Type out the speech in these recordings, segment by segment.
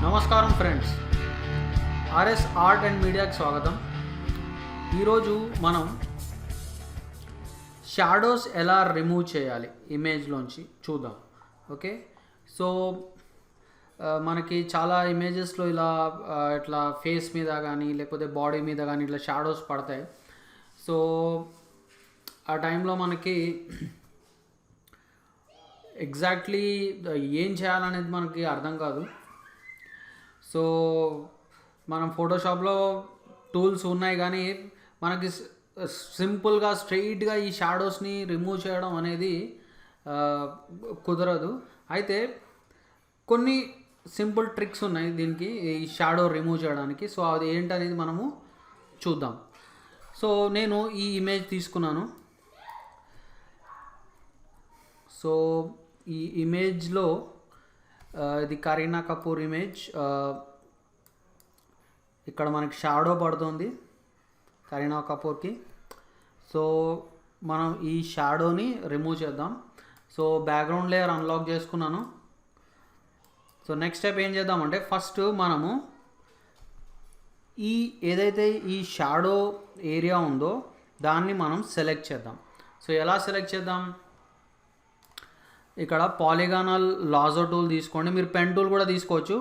నమస్కారం friends, RS art and మీడియాకి స్వాగతం. ఈరోజు మనం షాడోస్ ఎలా రిమూవ్ చేయాలి ఇమేజ్లోంచి చూద్దాం. ఓకే, సో మనకి చాలా ఇమేజెస్లో ఇలా ఇట్లా ఫేస్ మీద కానీ లేకపోతే బాడీ మీద కానీ ఇట్లా షాడోస్ పడతాయి. సో ఆ టైంలో మనకి ఎగ్జాక్ట్లీ ఏం చేయాలనేది మనకి అర్థం కాదు. సో మనం ఫోటోషాప్లో టూల్స్ ఉన్నాయి కానీ మనకి సింపుల్గా స్ట్రెయిట్గా ఈ షాడోస్ని రిమూవ్ చేయడం అనేది కుదరదు. అయితే కొన్ని సింపుల్ ట్రిక్స్ ఉన్నాయి దీనికి, ఈ షాడో రిమూవ్ చేయడానికి. సో అది ఏంటనేది మనము చూద్దాం. సో నేను ఈ ఇమేజ్ తీసుకున్నాను. సో ఈ ఇమేజ్లో ఇది కరీనా కపూర్ ఇమేజ్. ఇక్కడ మనకి షాడో పడుతుంది కరీనా కపూర్కి. సో మనం ఈ షాడోని రిమూవ్ చేద్దాం. సో బ్యాక్గ్రౌండ్ లేయర్ అన్లాక్ చేసుకున్నాను. సో నెక్స్ట్ స్టెప్ ఏం చేద్దామంటే, ఫస్ట్ మనము ఏదైతే ఈ షాడో ఏరియా ఉందో దాన్ని మనం సెలెక్ట్ చేద్దాం. సో ఎలా సెలెక్ట్ చేద్దాం? ఇక్కడ పాలిగానల్ లాజో టూల్ తీసుకోండి. మీరు పెన్ టూల్ కూడా తీసుకోవచ్చు.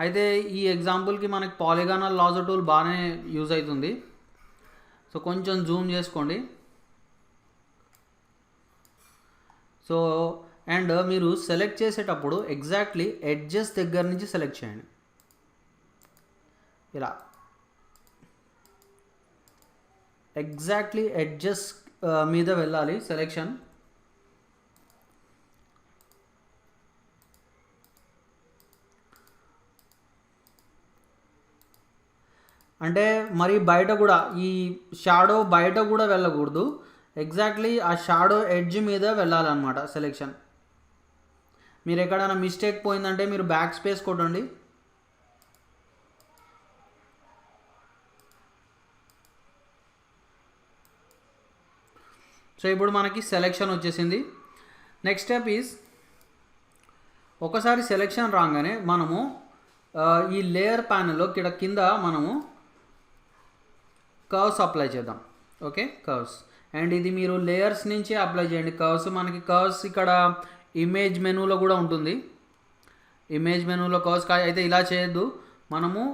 అయితే ఈ ఎగ్జాంపుల్కి మనకి పాలిగానల్ లాజో టూల్ బాగానే యూజ్ అవుతుంది. సో కొంచెం జూమ్ చేసుకోండి. సో అండ్ మీరు సెలెక్ట్ చేసేటప్పుడు ఎగ్జాక్ట్లీ ఎడ్జెస్ దగ్గర నుంచి సెలెక్ట్ చేయండి. ఇలా ఎగ్జాక్ట్లీ ఎడ్జెస్ మీద వెళ్ళాలి సెలెక్షన్. అంటే మరి బయట కూడా ఈ షాడో బయట కూడా వెళ్ళకూడదు, ఎగ్జాక్ట్లీ ఆ షాడో ఎడ్జ్ మీద వెళ్ళాలన్నమాట సెలెక్షన్. మీరు ఎక్కడైనా మిస్టేక్ పోయిందంటే మీరు బ్యాక్ స్పేస్ కొట్టండి. సో ఇప్పుడు మనకి సెలెక్షన్ వచ్చేసింది. నెక్స్ట్ స్టెప్ ఈజ్, ఒకసారి సెలెక్షన్ రాగానే మనము ఈ లేయర్ ప్యానెల్లో కింద మనము కర్వ్స్ అప్లై చేద్దాం. Okay, curves. అండ్ ఇది మీరు లేయర్స్ నుంచి అప్లై చేయండి కర్వ్స్. మనకి కర్వ్స్ ఇక్కడ ఇమేజ్ మెనూలో కూడా ఉంటుంది. ఇమేజ్ మెనూలో కర్వ్స్ అయితే ఇలా చేయొద్దు, మనము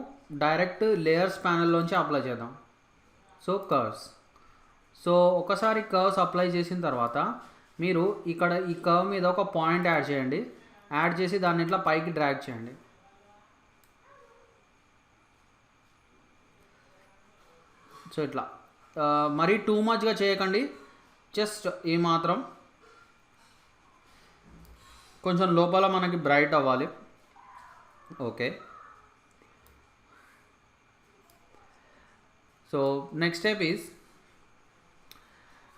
డైరెక్ట్ లేయర్స్ ప్యానెల్లోంచి అప్లై చేద్దాం. So curves. సో ఒకసారి కర్వ్స్ అప్లై చేసిన తర్వాత మీరు ఇక్కడ ఈ కర్వ్ మీద ఒక పాయింట్ యాడ్ చేయండి. యాడ్ చేసి దాన్ని ఇట్లా పైకి డ్రాగ్ చేయండి. సో ఇట్లా మరీ టూ మచ్గా చేయకండి, జస్ట్ ఏమాత్రం కొంచెం లోపల మనకి బ్రైట్ అవ్వాలి. Okay, so next step is,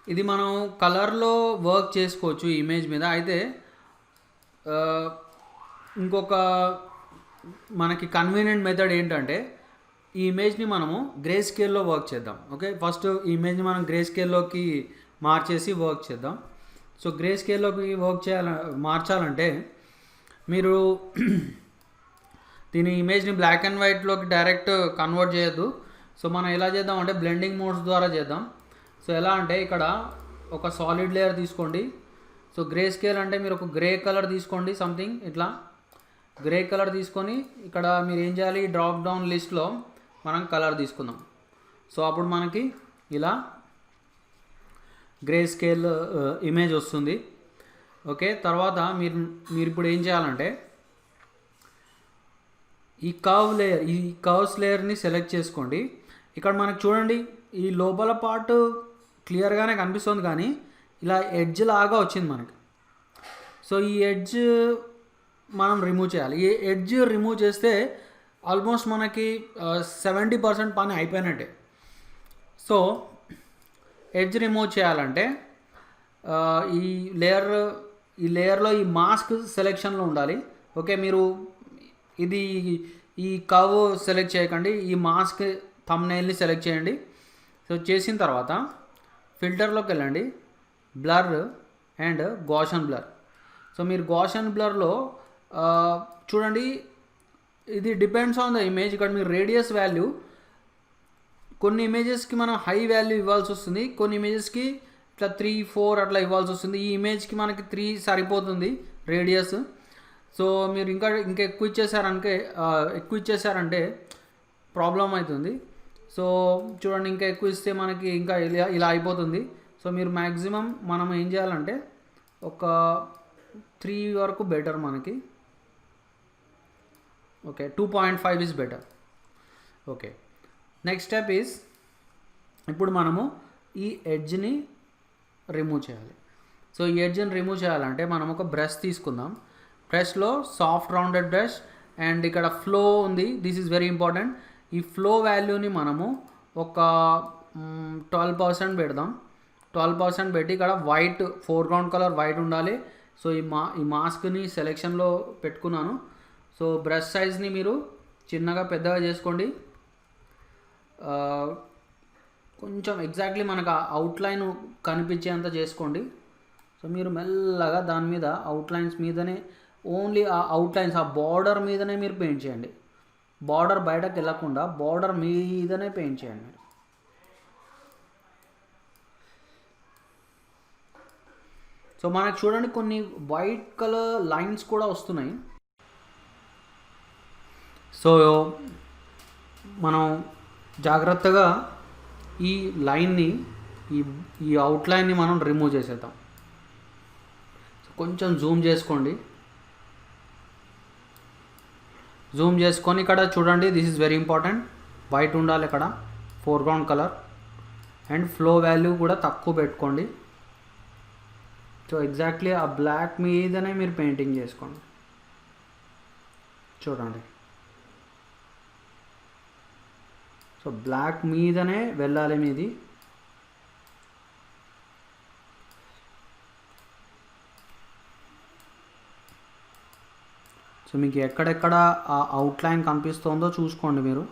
ఇది మనం కలర్లో వర్క్ చేసుకోవచ్చు ఈ ఇమేజ్ మీద. అయితే ఇంకొక మనకి కన్వీనియంట్ మెథడ్ ఏంటంటే, ఈ ఇమేజ్ని మనము గ్రే స్కేల్లో వర్క్ చేద్దాం. ఓకే, ఫస్ట్ ఈ ఇమేజ్ని మనం గ్రే స్కేల్లోకి మార్చేసి వర్క్ చేద్దాం. సో గ్రే స్కేల్లోకి మార్చాలంటే మీరు దీని ఇమేజ్ని బ్లాక్ అండ్ వైట్లోకి డైరెక్ట్ కన్వర్ట్ చేయొద్దు. సో మనం ఎలా చేద్దామంటే బ్లెండింగ్ మోడ్స్ ద్వారా చేద్దాం. సో ఎలా అంటే, ఇక్కడ ఒక సాలిడ్ లేయర్ తీసుకోండి. సో గ్రే స్కేల్ అంటే మీరు ఒక గ్రే కలర్ తీసుకోండి, సంథింగ్ ఇట్లా గ్రే కలర్ తీసుకొని ఇక్కడ మీరు ఏం చేయాలి, డ్రాప్ డౌన్ లిస్ట్లో మనం కలర్ తీసుకుందాం. సో అప్పుడు మనకి ఇలా గ్రే స్కేల్ ఇమేజ్ వస్తుంది. ఓకే, తర్వాత మీరు ఇప్పుడు ఏం చేయాలంటే ఈ కర్వ్స్ లేయర్ని సెలెక్ట్ చేసుకోండి. ఇక్కడ మనకు చూడండి, ఈ లోపల పార్ట్ క్లియర్గానే కనిపిస్తుంది కానీ ఇలా ఎడ్జ్ లాగా వచ్చింది మనకి. సో ఈ ఎడ్జ్ మనం రిమూవ్ చేయాలి. ఈ ఎడ్జ్ రిమూవ్ చేస్తే ఆల్మోస్ట్ మనకి 70% పని అయిపోయినట్టే. సో ఎడ్జ్ రిమూవ్ చేయాలంటే ఈ లేయర్లో ఈ మాస్క్ సెలెక్షన్లో ఉండాలి. ఓకే, మీరు ఈ కర్వ్ సెలెక్ట్ చేయకండి, ఈ మాస్క్ థంబ్నెయిల్ని సెలెక్ట్ చేయండి. సో చేసిన తర్వాత ఫిల్టర్లోకి వెళ్ళండి, blur and Gaussian blur. So మీరు గాషన్ బ్లర్లో చూడండి, ఇది డిపెండ్స్ ఆన్ ద ఇమేజ్. ఇక్కడ మీరు రేడియస్ వాల్యూ కొన్ని ఇమేజెస్కి మనం హై వాల్యూ ఇవ్వాల్సి వస్తుంది, కొన్ని ఇమేజెస్కి ఇట్లా 3, 4 అట్లా ఇవ్వాల్సి వస్తుంది. ఈ ఇమేజ్కి మనకి 3 సరిపోతుంది రేడియస్. సో మీరు ఇంకా ఎక్కువ ఇచ్చేసారంటే ప్రాబ్లం అవుతుంది. సో చూడండి, ఇంకా ఎక్కువ ఇస్తే మనకి ఇంకా ఇలా అయిపోతుంది. సో మీరు మ్యాక్సిమం మనం ఏం చేయాలంటే ఒక 3 వరకు బెటర్ మనకి. Okay, 2.5 is better. Okay, next step is ఇప్పుడు మనము ఈ ఎడ్జ్ని రిమూవ్ చేయాలి. సో ఈ ఎడ్జ్ని రిమూవ్ చేయాలంటే మనం ఒక బ్రష్ తీసుకుందాం. బ్రష్లో సాఫ్ట్ రౌండెడ్ బ్రష్ అండ్ ఇక్కడ ఫ్లో ఉంది. This is very important. ఈ ఫ్లో వాల్యూని మనము ఒక 12% పెడదాం. 12% పెట్టి ఇక్కడ వైట్, ఫోర్గ్రౌండ్ కలర్ వైట్ ఉండాలి. సో ఈ మాస్క్ని సెలెక్షన్లో పెట్టుకున్నాను. సో బ్రష్ సైజ్ని మీరు చిన్నగా పెద్దగా చేసుకోండి. కొంచెం ఎగ్జాక్ట్లీ మనకు అవుట్లైన్ కనిపించేంత చేసుకోండి. సో మీరు మెల్లగా దాని మీద అవుట్లైన్స్ మీదనే, ఓన్లీ ఆ అవుట్లైన్స్, ఆ బార్డర్ మీదనే మీరు పెయింట్ చేయండి. బార్డర్ బయటకు వెళ్ళకుండా బార్డర్ మీదనే పెయింట్ చేయండి మీరు. సో మనకు చూడండి కొన్ని వైట్ కలర్ లైన్స్ కూడా వస్తున్నాయి. సో మనం జాగ్రత్తగా ఈ లైన్ని, ఈ అవుట్లైన్ని మనం రిమూవ్ చేసేద్దాం. సో కొంచెం జూమ్ చేసుకోండి. జూమ్ చేసుకొని ఇక్కడ చూడండి, this is very important. White ఉండాలి ఇక్కడ, foreground colour. And flow value కూడా తక్కువ పెట్టుకోండి. సో ఎగ్జాక్ట్లీ ఆ బ్లాక్ మీదనే మీరు పెయింటింగ్ చేసుకోండి. చూడండి, సో బ్లాక్ మీదనే వెళ్ళాలి మీది. సో మీకు ఎక్కడెక్కడ ఆ అవుట్లైన్ కనిపిస్తుందో చూసుకోండి మీరు.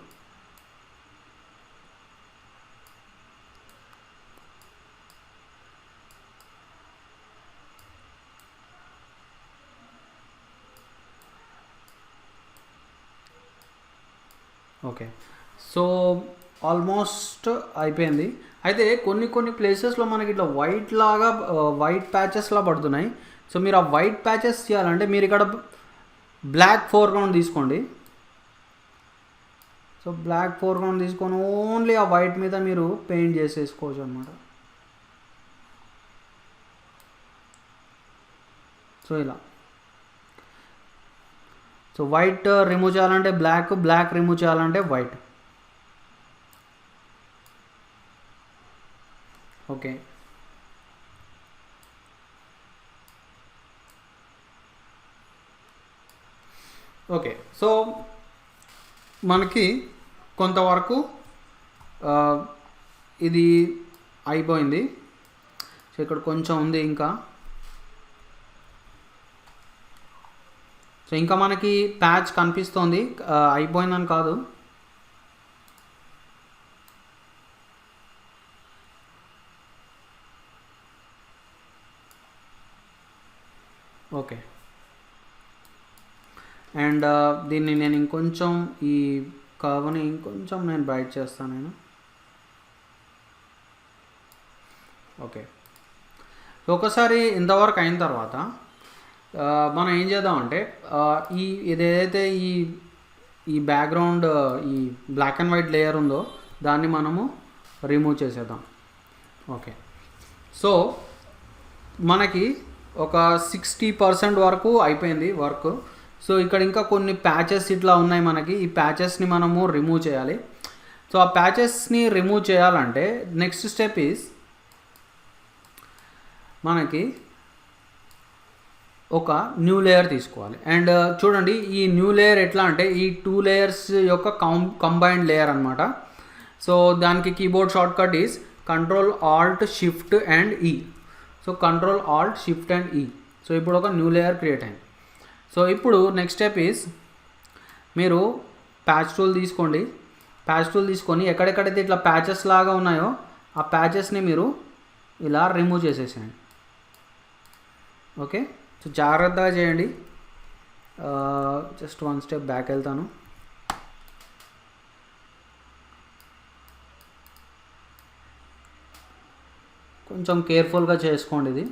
ఓకే, సో ఆల్మోస్ట్ అయిపోయింది. అయితే కొన్ని ప్లేసెస్లో మనకి ఇట్లా వైట్ ప్యాచెస్లా పడుతున్నాయి. సో మీరు ఆ వైట్ ప్యాచెస్ చేయాలంటే మీరు ఇక్కడ బ్లాక్ ఫోర్గ్రౌండ్ తీసుకోండి. సో బ్లాక్ ఫోర్గ్రౌండ్ తీసుకొని ఓన్లీ ఆ వైట్ మీద మీరు పెయింట్ చేసేసుకోవచ్చు అనమాట. సో ఇలా, సో వైట్ రిమూవ్ చేయాలంటే బ్లాక్ రిమూవ్ చేయాలంటే వైట్. Okay, okay. సో మనకి కొంతవరకు ఇది అయిపోయింది. సో ఇక్కడ కొంచెం ఉంది ఇంకా. సో ఇంకా మనకి ప్యాచ్ కనిపిస్తుంది, అయిపోయిందని కాదు. ఓకే, అండ్ దీన్ని నేను ఇంకొంచెం ఈ కర్వ్ని ఇంకొంచెం నేను బ్రైట్ చేస్తాను నేను. ఓకే, ఒకసారి ఇంతవరకు అయిన తర్వాత మనం ఏం చేద్దామంటే ఇదేదైతే ఈ బ్యాక్గ్రౌండ్, ఈ బ్లాక్ అండ్ వైట్ లేయర్ ఉందో దాన్ని మనము రిమూవ్ చేసేద్దాం. ఓకే, సో మనకి ఒక 60% వరకు అయిపోయింది వర్క్. సో ఇక్కడ ఇంకా కొన్ని ప్యాచెస్ ఇట్లా ఉన్నాయి మనకి. ఈ ప్యాచెస్ని మనము రిమూవ్ చేయాలి. సో ఆ ప్యాచెస్ని రిమూవ్ చేయాలంటే నెక్స్ట్ స్టెప్ ఈజ్ మనకి ఒక న్యూ లేయర్ తీసుకోవాలి. అండ్ చూడండి, ఈ న్యూ లేయర్ ఎట్లా అంటే ఈ 2 లేయర్స్ యొక్క కంబైన్డ్ లేయర్ అనమాట. సో దానికి keyboard short cut is Ctrl Alt Shift and E. So Ctrl Alt Shift and E. So ఇప్పుడు ఒక న్యూ లేయర్ క్రియేట్ అయింది. సో ఇప్పుడు నెక్స్ట్ స్టెప్ ఈజ్ మీరు ప్యాచ్ టూల్ తీసుకోండి. ప్యాచ్ టూల్ తీసుకొని ఎక్కడెక్కడైతే ఇట్లా ప్యాచెస్ లాగా ఉన్నాయో ఆ ప్యాచెస్ని మీరు ఇలా రిమూవ్ చేసేసేయండి. ఓకే, సో జాగ్రత్తగా చేయండి. జస్ట్ 1 స్టెప్ బ్యాక్ వెళ్తాను. కొంచెం కేర్ఫుల్గా చేసుకోండి ఇది.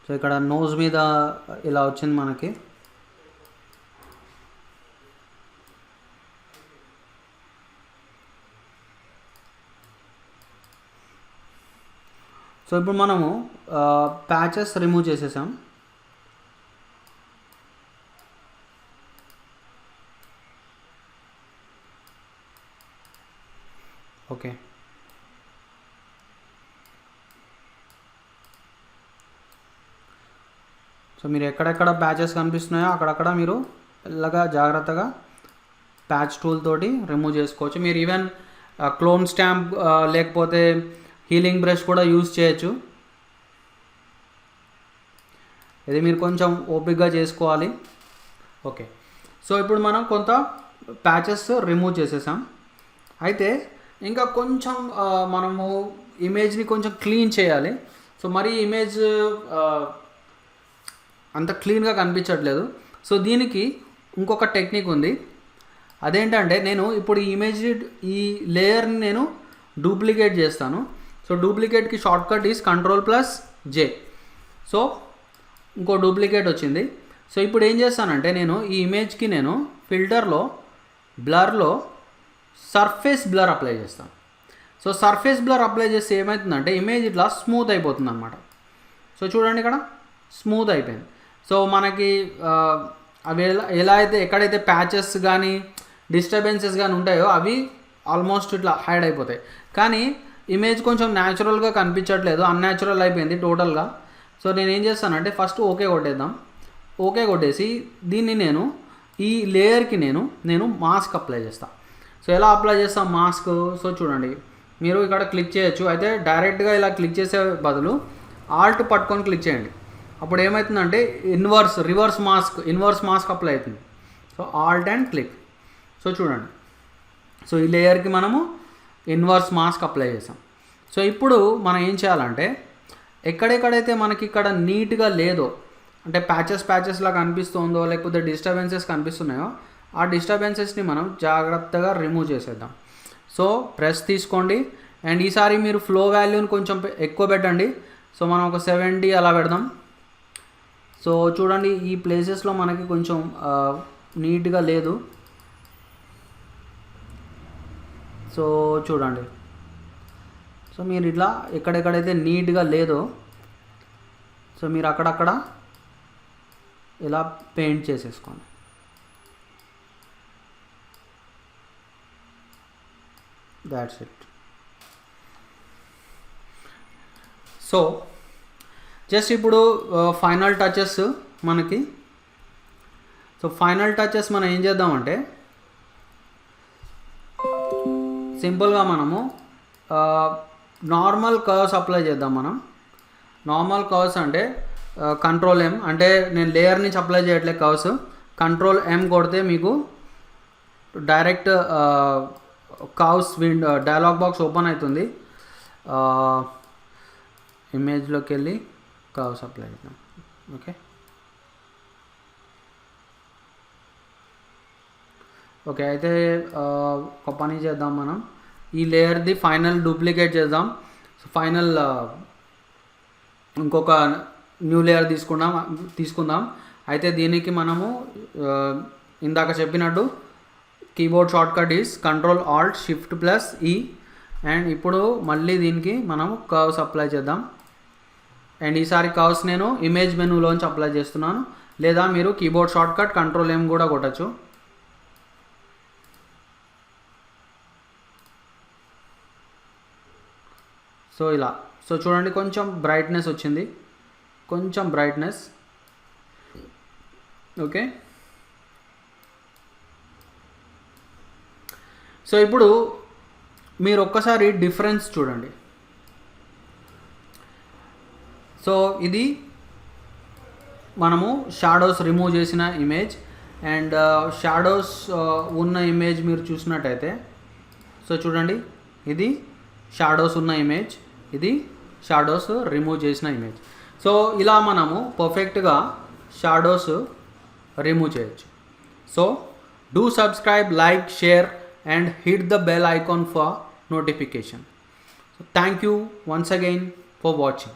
సో ఇక్కడ నోస్ మీద ఇలా వచ్చింది మనకి. సో ఇప్పుడు మనము ప్యాచెస్ రిమూవ్ చేసేసాం. ఓకే, సో మీరు ఎక్కడెక్కడ ప్యాచెస్ కనిపిస్తున్నాయో అక్కడక్కడ మీరు ఇలాగా జాగ్రత్తగా ప్యాచ్ టూల్ తోటి రిమూవ్ చేసుకోవచ్చు. మీరు ఈవెన్ క్లోన్ స్టాంప్ లేకపోతే హీలింగ్ బ్రష్ కూడా యూజ్ చేయొచ్చు. ఇది మీరు కొంచెం ఓపిక్గా చేసుకోవాలి. ఓకే, సో ఇప్పుడు మనం కొంత ప్యాచెస్ రిమూవ్ చేసేసాం. అయితే ఇంకా కొంచెం మనము ఇమేజ్ని కొంచెం క్లీన్ చేయాలి. సో మరి ఇమేజ్ అంత క్లీన్గా కనిపించట్లేదు. సో దీనికి ఇంకొక టెక్నిక్ ఉంది. అదేంటంటే నేను ఇప్పుడు ఈ లేయర్ని నేను డూప్లికేట్ చేస్తాను. సో డూప్లికేట్కి షార్ట్కట్ ఈజ్ Ctrl+J. సో ఇంకో డూప్లికేట్ వచ్చింది. సో ఇప్పుడు ఏం చేస్తానంటే నేను ఈ ఇమేజ్కి నేను ఫిల్టర్లో బ్లర్లో సర్ఫేస్ బ్లర్ అప్లై చేస్తాను. సో సర్ఫేస్ బ్లర్ అప్లై చేస్తే ఏమవుతుందంటే ఇమేజ్ ఇట్లా స్మూత్ అయిపోతుంది అనమాట. సో చూడండి ఇక్కడ స్మూత్ అయిపోయింది. సో మనకి అవి ఎలా అయితే ఎక్కడైతే ప్యాచెస్ కానీ డిస్టర్బెన్సెస్ కానీ ఉంటాయో అవి ఆల్మోస్ట్ ఇట్లా హైడ్ అయిపోతాయి. కానీ ఇమేజ్ కొంచెం న్యాచురల్గా కనిపించట్లేదు, అన్యాచురల్ అయిపోయింది టోటల్గా. సో నేను ఏం చేస్తానంటే ఫస్ట్ ఓకే కొట్టేద్దాం. ఓకే కొట్టేసి దీన్ని నేను ఈ లేయర్కి నేను మాస్క్ అప్లై చేస్తాను. సో ఎలా అప్లై చేస్తాం మాస్క్? సో చూడండి మీరు ఇక్కడ క్లిక్ చేయొచ్చు. అయితే డైరెక్ట్గా ఇలా క్లిక్ చేసే బదులు ఆల్ట్ పట్టుకొని క్లిక్ చేయండి. అప్పుడు ఏమవుతుందంటే ఇన్వర్స్ మాస్క్ అప్లై అవుతుంది. So Alt and click. So చూడండి, సో ఈ లేయర్కి మనము ఇన్వర్స్ మాస్క్ అప్లై చేసాం. సో ఇప్పుడు మనం ఏం చేయాలంటే ఎక్కడెక్కడైతే మనకి ఇక్కడ నీట్గా లేదో, అంటే ప్యాచెస్ లాగా కనిపిస్తుందో లేకపోతే డిస్టర్బెన్సెస్ కనిపిస్తున్నాయో ఆ డిస్టర్బెన్సెస్ని మనం జాగ్రత్తగా రిమూవ్ చేసేద్దాం. సో ప్రెస్ తీసుకోండి అండ్ ఈసారి మీరు ఫ్లో వాల్యూని కొంచెం ఎక్కువ పెట్టండి. సో మనం ఒక 70 అలా పెడదాం. సో చూడండి ఈ ప్లేసెస్లో మనకి కొంచెం నీట్గా లేదు. సో చూడండి, సో మీరు ఇట్లా ఎక్కడెక్కడైతే నీట్గా లేదో సో మీరు అక్కడక్కడ ఇలా పెయింట్ చేసేసుకోండి. That's it. సో జస్ట్ ఇప్పుడు ఫైనల్ టచెస్ మనకి. సో ఫైనల్ టచెస్ మనం ఏం చేద్దామంటే సింపుల్గా మనము నార్మల్ కర్వ్స్ అప్లై చేద్దాం. మనం నార్మల్ కర్వ్స్ అంటే Ctrl+M, అంటే నేను లేయర్ నుంచి అప్లై చేయట్లేదు కర్వ్స్. Ctrl+M కొడితే మీకు direct curves dialogue box open అవుతుంది. ఇమేజ్లోకి వెళ్ళి కర్వ్స్ అప్లై చేద్దాం. ఓకే, ఓకే అయితే ఒక పని చేద్దాం. మనం ఈ లేయర్ది ఫైనల్ డూప్లికేట్ చేద్దాం. ఫైనల్ ఇంకొక న్యూ లేయర్ తీసుకుందాం. అయితే దీనికి మనము ఇందాక చెప్పినట్టు keyboard shortcut is Ctrl+Alt+Shift+E. And ఇప్పుడు మళ్ళీ దీనికి మనము కర్వ్స్ అప్లై చేద్దాం. అండ్ ఈసారి కర్వ్స్ నేను ఇమేజ్ మెనూలోంచి అప్లై చేస్తున్నాను, లేదా మీరు కీబోర్డ్ షార్ట్కట్ Ctrl+M కూడా కొట్టచ్చు. సో ఇలా. సో చూడండి కొంచెం బ్రైట్నెస్ వచ్చింది, కొంచెం బ్రైట్నెస్. ఓకే, సో ఇప్పుడు మీరు ఒక్కసారి డిఫరెన్స్ చూడండి. సో ఇది మనము షాడోస్ రిమూవ్ చేసిన ఇమేజ్ అండ్ షాడోస్ ఉన్న ఇమేజ్ మీరు చూసినట్టయితే సో చూడండి ఇది షాడోస్ ఉన్న ఇమేజ్, ఇది షాడోస్ రిమూవ్ చేసిన ఇమేజ్. సో ఇలా మనము పర్ఫెక్ట్గా షాడోస్ రిమూవ్ చేయొచ్చు. So do subscribe, like, share and hit the bell icon for notification. So thank you once again for watching.